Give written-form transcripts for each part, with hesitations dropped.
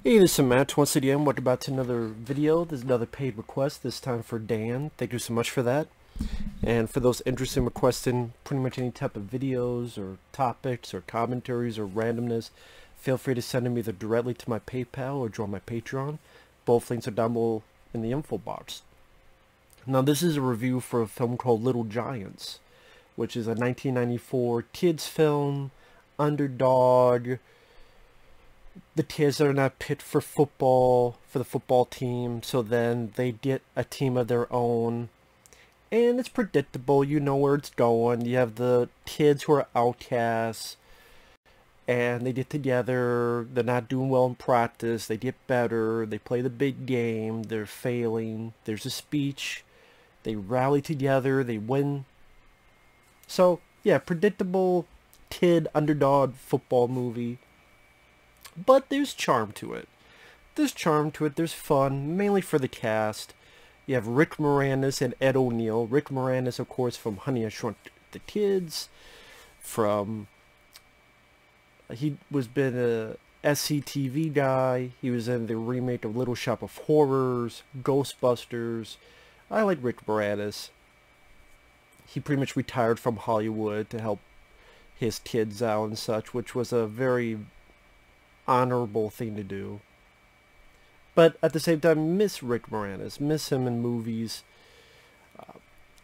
Hey, this is Matt once again. Welcome back to another video. This is another paid request, this time for Dan. Thank you so much for that. And for those interested in requesting pretty much any type of videos or topics or commentaries or randomness, feel free to send them either directly to my PayPal or join my Patreon. Both links are down below in the info box. Now this is a review for a film called Little Giants, which is a 1994 kids film, underdog. The kids are not picked for football, for the football team, so then they get a team of their own. And it's predictable, you know where it's going. You have the kids who are outcasts, and they get together, they're not doing well in practice, they get better, they play the big game, they're failing, there's a speech, they rally together, they win. So, yeah, predictable kid underdog football movie. But there's charm to it. There's fun, mainly for the cast. You have Rick Moranis and Ed O'Neill. Rick Moranis, of course, from Honey, I Shrunk the Kids. He was been a SCTV guy. He was in the remake of Little Shop of Horrors, Ghostbusters. I like Rick Moranis. He pretty much retired from Hollywood to help his kids out and such, which was a very honorable thing to do. But at the same time, miss Rick Moranis, miss him in movies.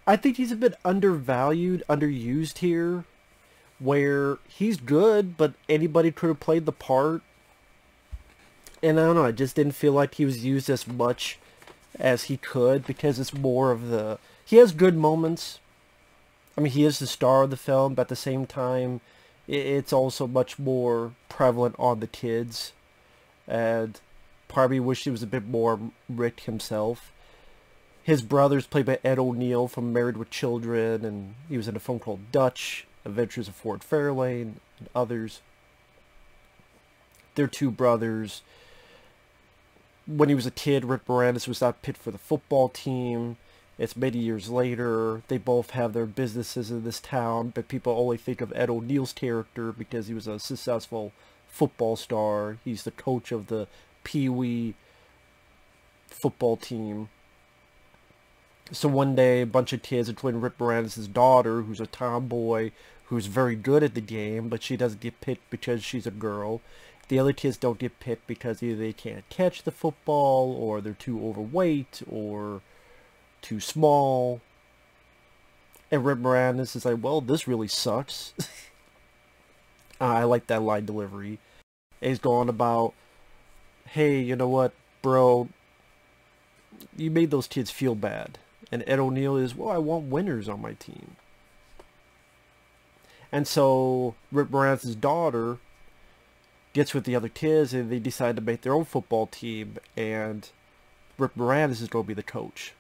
I think he's a bit undervalued, underused here, where he's good, but anybody could have played the part. And I don't know, I just didn't feel like he was used as much as he could, because it's more of the... He has good moments. I mean, he is the star of the film, but at the same time, it's also much more prevalent on the kids, and probably wish he was a bit more Rick himself. His brother's played by Ed O'Neill from Married with Children, and he was in a film called Dutch, Adventures of Ford Fairlane, and others. They're two brothers. When he was a kid, Rick Moranis was not picked for the football team. It's many years later. They both have their businesses in this town, but people only think of Ed O'Neill's character because he was a successful football star. He's the coach of the Pee Wee football team. So one day, a bunch of kids, including Rick Moranis' daughter, who's a tomboy, who's very good at the game, but she doesn't get picked because she's a girl. The other kids don't get picked because either they can't catch the football, or they're too overweight, or too small. And Rick Moranis is like, well, this really sucks. I like that line delivery. And he's going about, hey, you know what, bro, you made those kids feel bad. And Ed O'Neill is, well, I want winners on my team. And so Rick Moranis' daughter gets with the other kids, and they decide to make their own football team, and Rick Moranis is going to be the coach.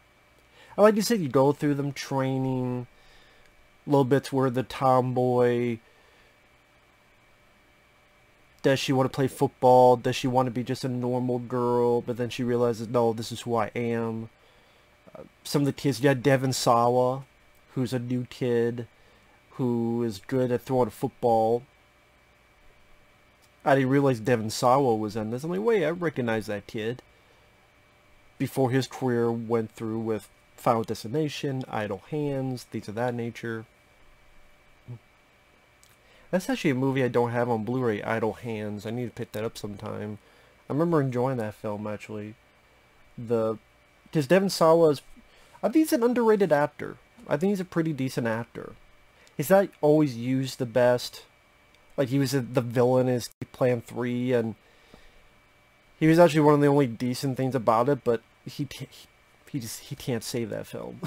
I like you said, you go through them training, little bits where the tomboy, does she want to play football? Does she want to be just a normal girl? But then she realizes, no, this is who I am. Some of the kids, you had Devin Sawa, who's a new kid, who is good at throwing a football. I didn't realize Devin Sawa was in this. I'm like, wait, I recognize that kid. Before his career went through with Final Destination, Idle Hands, things of that nature. That's actually a movie I don't have on Blu-ray, Idle Hands. I need to pick that up sometime. I remember enjoying that film, actually. Because Devin Sawa is... I think he's an underrated actor. I think he's a pretty decent actor. He's not always used the best. Like, he was the villain in Plan 3, and he was actually one of the only decent things about it, but he can't save that film.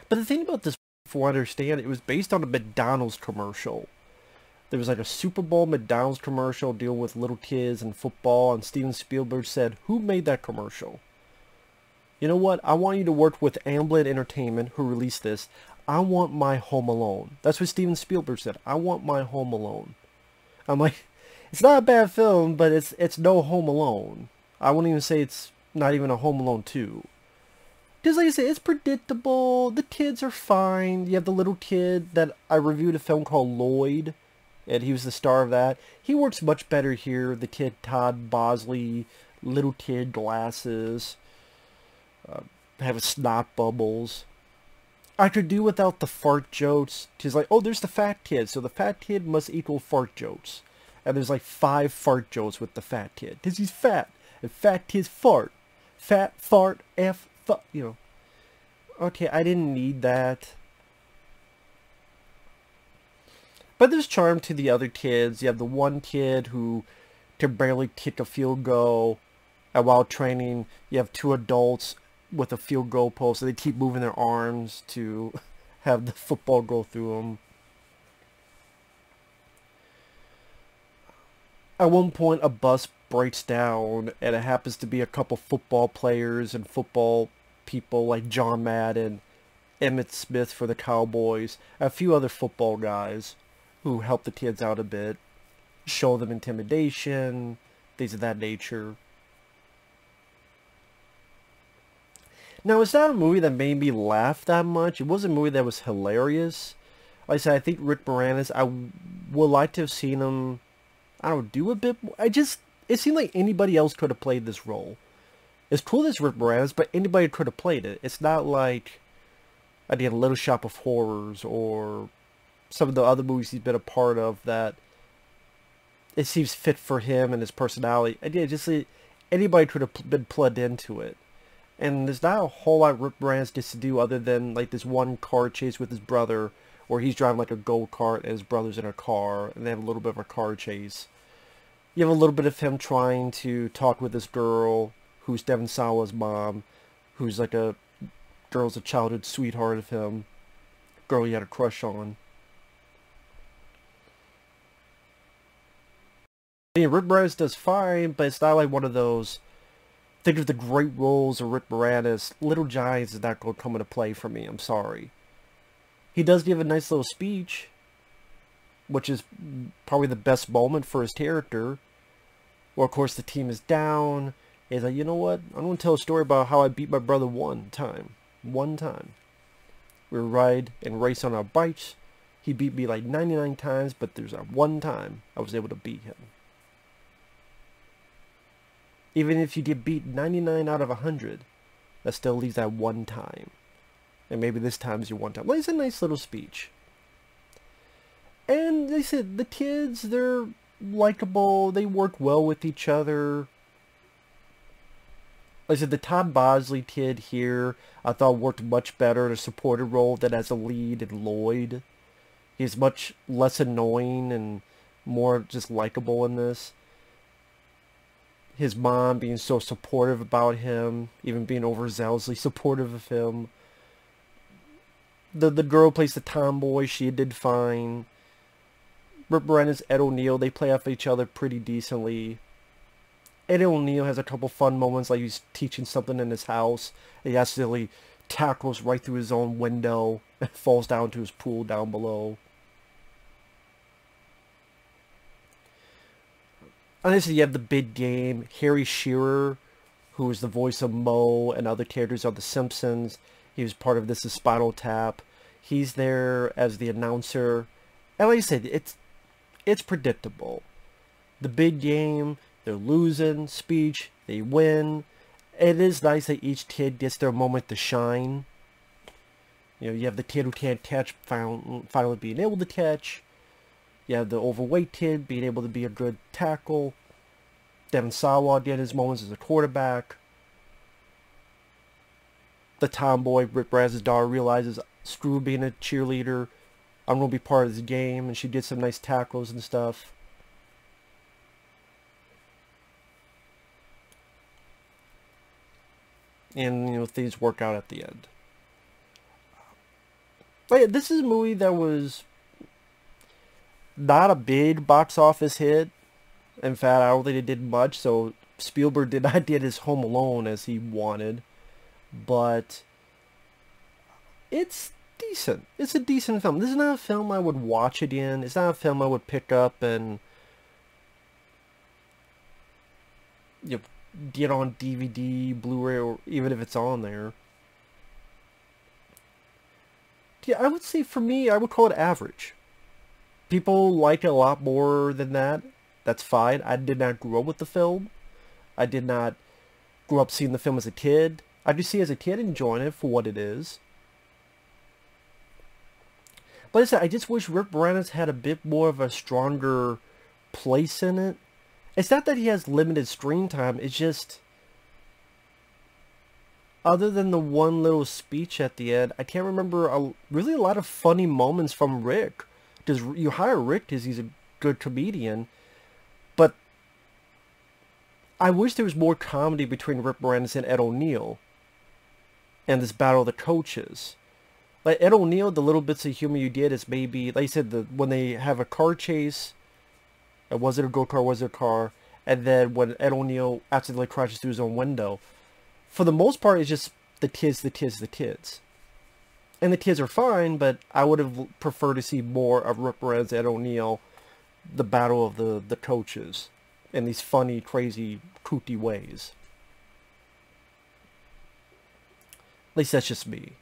But the thing about this, from what I understand, it was based on a McDonald's commercial. There was like a Super Bowl McDonald's commercial dealing with little kids and football, and Steven Spielberg said, who made that commercial? You know what? I want you to work with Amblin Entertainment, who released this. I want my Home Alone. That's what Steven Spielberg said. I want my Home Alone. I'm like, it's not a bad film, but it's no Home Alone. I wouldn't even say it's not even a Home Alone 2. Because like I said, it's predictable. The kids are fine. You have the little kid that I reviewed a film called Lloyd. and he was the star of that. He works much better here. The kid Todd Bosley, little kid, glasses, have snot bubbles. I could do without the fart jokes. He's like, oh, there's the fat kid, so the fat kid must equal fart jokes. And there's like 5 fart jokes with the fat kid. Because he's fat. And fat kids fart. Fat, fart, F, fuck, you know. Okay, I didn't need that. But there's charm to the other kids. You have the one kid who can barely kick a field goal. And while training, you have 2 adults with a field goal post. So they keep moving their arms to have the football go through them. At one point, a bus breaks down, and it happens to be a couple football players and football people like John Madden, Emmitt Smith for the Cowboys, a few other football guys who help the kids out a bit, show them intimidation, things of that nature. Now, it's not a movie that made me laugh that much. It was a movie that was hilarious. Like I said, I think Rick Moranis, I would like to have seen him, I don't know, do a bit more. It seemed like anybody else could have played this role. It's cool as Rick Moranis, but anybody could have played it. It's not like I did Little Shop of Horrors or some of the other movies he's been a part of that it seems fit for him and his personality. Anybody could have been plugged into it. And there's not a whole lot Rick Moranis gets to do other than like this one car chase with his brother where he's driving like a go-kart and his brother's in a car and they have a little bit of a car chase. You have a little bit of him trying to talk with this girl who's Devon Sawa's mom, who's like a girl's a childhood sweetheart of him, girl he had a crush on. I mean, Rick Moranis does fine, but it's not like one of those, think of the great roles of Rick Moranis, Little Giants is not going to come into play for me, I'm sorry. He does give a nice little speech, which is probably the best moment for his character. Or, of course, the team is down. He's like, you know what? I'm going to tell a story about how I beat my brother one time. One time. We ride and race on our bikes. He beat me like 99 times, but there's that one time I was able to beat him. Even if you get beat 99 out of 100, that still leaves that one time. And maybe this time is your one time. Well, it's a nice little speech. And they said, the kids, they're likable, they work well with each other. Like I said, the Todd Bosley kid here, I thought worked much better in a supportive role than as a lead in Lloyd. He's much less annoying and more just likable in this. His mom being so supportive about him, even being overzealously supportive of him. The girl plays the tomboy, she did fine. Rick Moranis, Ed O'Neill, they play off each other pretty decently. Ed O'Neill has a couple fun moments, like he's teaching something in his house, and he accidentally tackles right through his own window and falls down to his pool down below. And then you have the big game, Harry Shearer, who is the voice of Moe and other characters on The Simpsons. He was part of This Is Spinal Tap. He's there as the announcer. And like I said, it's predictable. The big game, they're losing, speech, they win. It is nice that each kid gets their moment to shine. You know, you have the kid who can't catch finally being able to catch. You have the overweight kid being able to be a good tackle. Devon Sawa getting his moments as a quarterback. The tomboy, Rick Moranis' daughter, realizes, screw being a cheerleader, I'm going to be part of this game, and she gets some nice tackles and stuff. And, you know, things work out at the end. But yeah, this is a movie that was not a big box office hit. In fact, I don't think it did much, so Spielberg did not get his Home Alone as he wanted. But it's decent. It's a decent film. This is not a film I would watch again. It's not a film I would pick up and, you know, get on DVD, Blu-ray, or even if it's on there. Yeah, I would say for me, I would call it average. People like it a lot more than that. That's fine. I did not grow up with the film. I did not grow up seeing the film as a kid. I just see it as a kid enjoying it for what it is. But like I said, I just wish Rick Moranis had a bit more of a stronger place in it. It's not that he has limited screen time. It's just, other than the one little speech at the end, I can't remember really a lot of funny moments from Rick. Because you hire Rick because he's a good comedian. But I wish there was more comedy between Rick Moranis and Ed O'Neill. And this battle of the coaches. Like Ed O'Neill, the little bits of humor you did is maybe, like you said, when they have a car chase. Was it a go-kart, was it a car? And then when Ed O'Neill accidentally crashes through his own window. For the most part, it's just the kids. And the kids are fine, but I would have preferred to see more of Rick Moranis and Ed O'Neill, the battle of the coaches, in these funny, crazy, kooky ways. At least that's just me.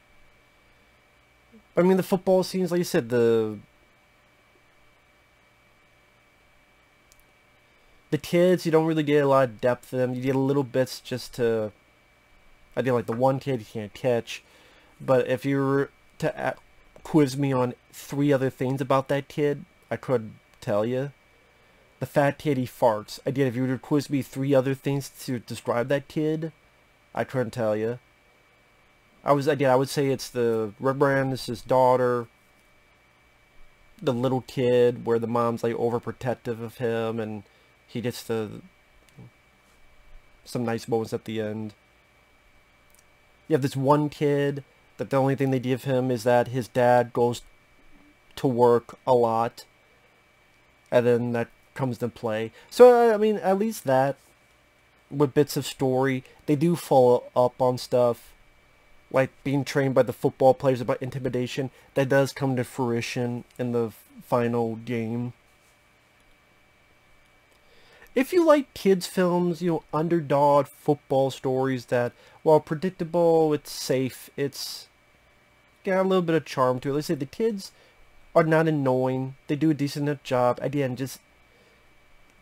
I mean, the football scenes, like you said, the kids, you don't really get a lot of depth in them. You get a little bits just to... I did like the one kid you can't catch. But if you were to quiz me on 3 other things about that kid, I could tell you. The fat kid, he farts. I did. If you were to quiz me 3 other things to describe that kid, I couldn't tell you. I would say it's the Rick Moranis' daughter, the little kid, where the mom's like overprotective of him, and he gets some nice moments at the end. You have this one kid that the only thing they give him is that his dad goes to work a lot, and then that comes into play. So, I mean, at least that, with bits of story, they do follow up on stuff, like being trained by the football players about intimidation. That does come to fruition in the final game. If you like kids films, you know, underdog football stories that, while predictable, it's safe, it's got a little bit of charm to it. Let's say the kids are not annoying. They do a decent enough job. Again, just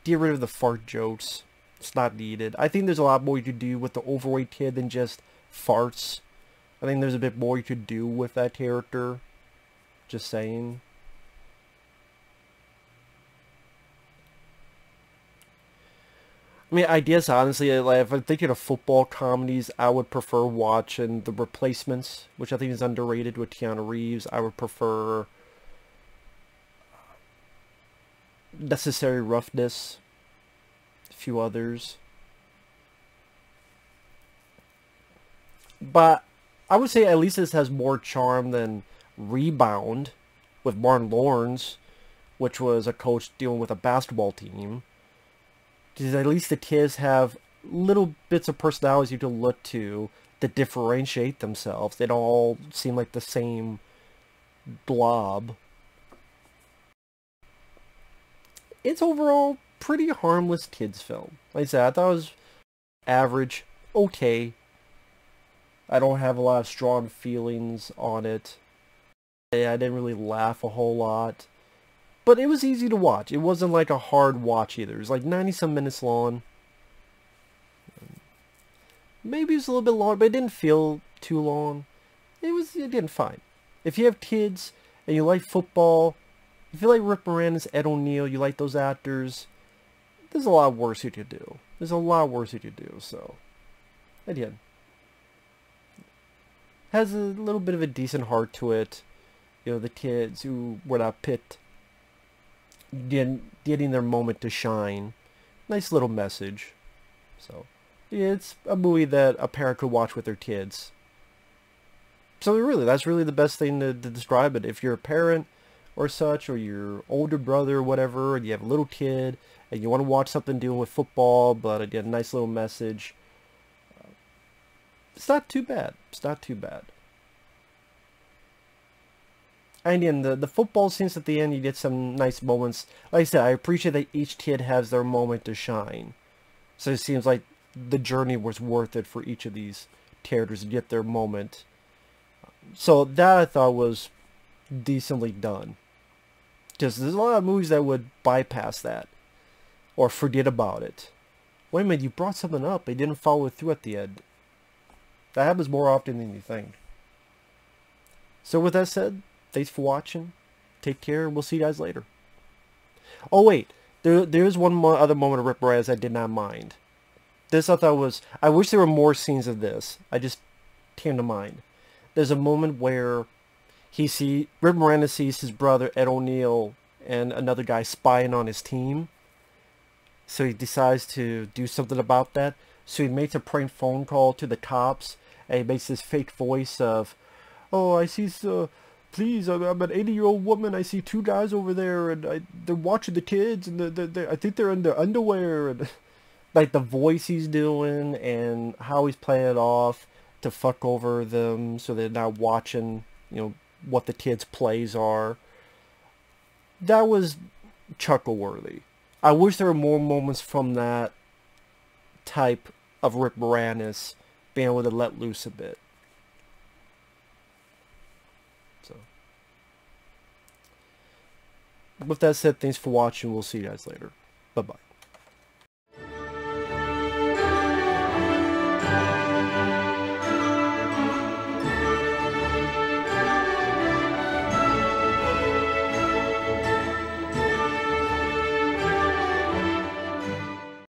get rid of the fart jokes. It's not needed. I think there's a lot more you could do with the overweight kid than just farts. I think there's a bit more you could do with that character. Just saying. I mean, I guess honestly, like, if I'm thinking of football comedies, I would prefer watching The Replacements, which I think is underrated, with Keanu Reeves. I would prefer Necessary Roughness, a few others. But I would say at least this has more charm than Rebound with Martin Lawrence, which was a coach dealing with a basketball team. Because at least the kids have little bits of personalities you can look to that differentiate themselves. They don't all seem like the same blob. It's overall pretty harmless kids film. Like I said, I thought it was average, okay. I don't have a lot of strong feelings on it. I didn't really laugh a whole lot. But it was easy to watch. It wasn't like a hard watch either. It was like 90-some minutes long. Maybe it was a little bit long, but it didn't feel too long. It did fine. If you have kids and you like football, if you like Rick Moranis, Ed O'Neill, you like those actors, there's a lot worse you could do. There's a lot worse you could do, so. Again. Has a little bit of a decent heart to it. You know, the kids who were not picked, getting their moment to shine. Nice little message. So, yeah, it's a movie that a parent could watch with their kids. So really, that's really the best thing to describe it. If you're a parent or such, or your older brother or whatever, and you have a little kid, and you want to watch something dealing with football, but again, nice little message, it's not too bad. It's not too bad. And again, the football scenes at the end, you get some nice moments. Like I said, I appreciate that each kid has their moment to shine. So it seems like the journey was worth it for each of these characters to get their moment. So that I thought was decently done. Just there's a lot of movies that would bypass that or forget about it. Wait a minute, you brought something up, but you didn't follow it through at the end. That happens more often than you think. So with that said, thanks for watching. Take care, and we'll see you guys later. Oh wait, there's one more other moment of Rip Moranis I did not mind. This I thought was, I wish there were more scenes of this. I just came to mind. There's a moment where Rip Moranis sees his brother Ed O'Neill and another guy spying on his team. So he decides to do something about that. So he makes a prank phone call to the cops, and he makes this fake voice of, "Oh, I see, please, I'm an 80-year-old woman. I see two guys over there, and they're watching the kids, and I think they're in their underwear." And like the voice he's doing and how he's playing it off to fuck over them, so they're not watching, what the kids' plays are. That was chuckle-worthy. I wish there were more moments from that type of Rip Moranis being able to let loose a bit. So, with that said, thanks for watching. We'll see you guys later. Bye-bye.